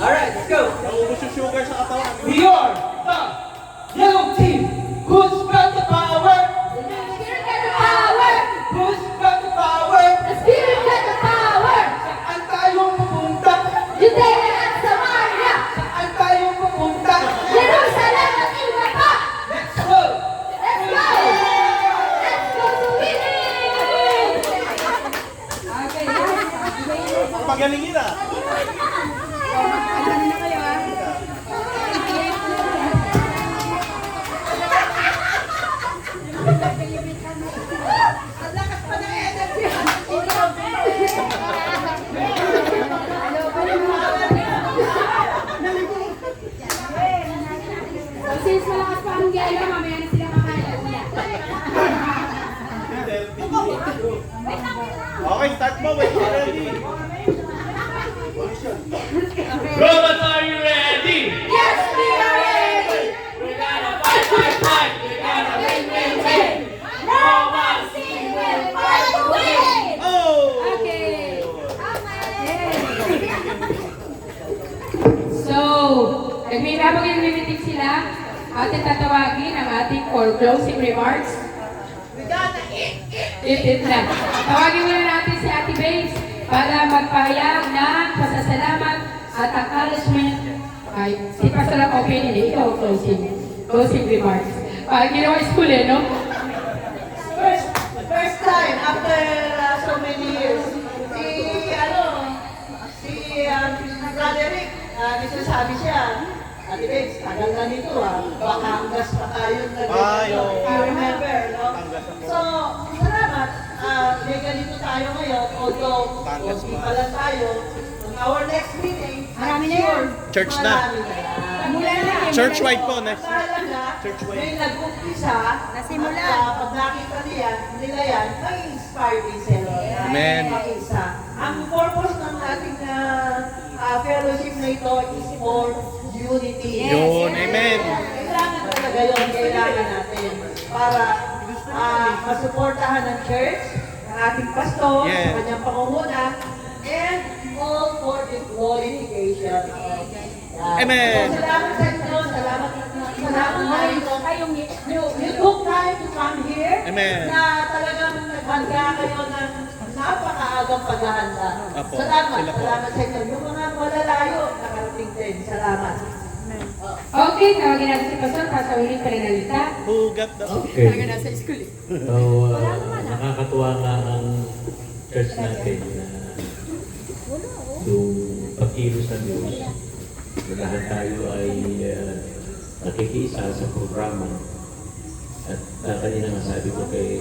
Alright, let's go. Naubos yung sugar sa katawan. We are the yellow team. Who's got the power? Spirit got the power! Who's got the power? The Spirit got the power! Saan tayo pupunta? Judea at Samaria! Saan tayo pupunta? Jerusalem at iba pa! Let's go! Let's go! Let's go to winning! Okay, Pagalingin ah. Since malakas pa ang gala, mamaya na sila kakain ulit. Okay, start mo. Wait, ready. Romans, are you ready? Yes, we are ready! We're gonna fight, fight, fight. We're gonna win, win, win. Romans team will fight to win! Oh! Okay. So, nagmimabag-meeting sila. Ating tatawagin ang ating for closing remarks. It na. Tawagin muna natin si Ate Babes para magpahayag ng pasasalamat at acknowledgement. Ay, si Pastor ang opening, ikaw closing remarks. Ginawa school no? First time after so many years. Roderick, nagsasabi siya, Ate Babes, tagal na nito baka hanggas pa tayo you remember, no? So, salamat, may ganito tayo ngayon, although, konti pa lang tayo, on our next meeting, Marami na yun. Church na. marami na yan. Mula na. Church-wide po next. Talaga, Church-wide. may nag-umpisa, Nasimula. at pag nakita nila yan, may inspire din sila. Amen. Mag-isa. Ang purpose ng ating fellowship na ito is for unity. Yun, amen. Kailangan talaga yun, kailangan natin para masuportahan ng church, ng ating pastor, Yes. sa kanyang pangunguna, and all for the glorification of God. Amen. So, salamat sa inyo, salamat na you took time to come here, Amen. na talagang naghanda kayo ng napakaagang paghahanda. Apo, Salamat, sila po. salamat sa inyo. Yung mga malalayo, nakarating din. Salamat. Okay, tawagin natin si Pastor para sa ulit pananalita. Who got the... Okay. Nasa school eh. So, nakakatuwa nga ang church natin na yung pag-ilos ng Diyos. Lahat tayo ay nakikiisa sa programa. At kanina nga sabi ko kay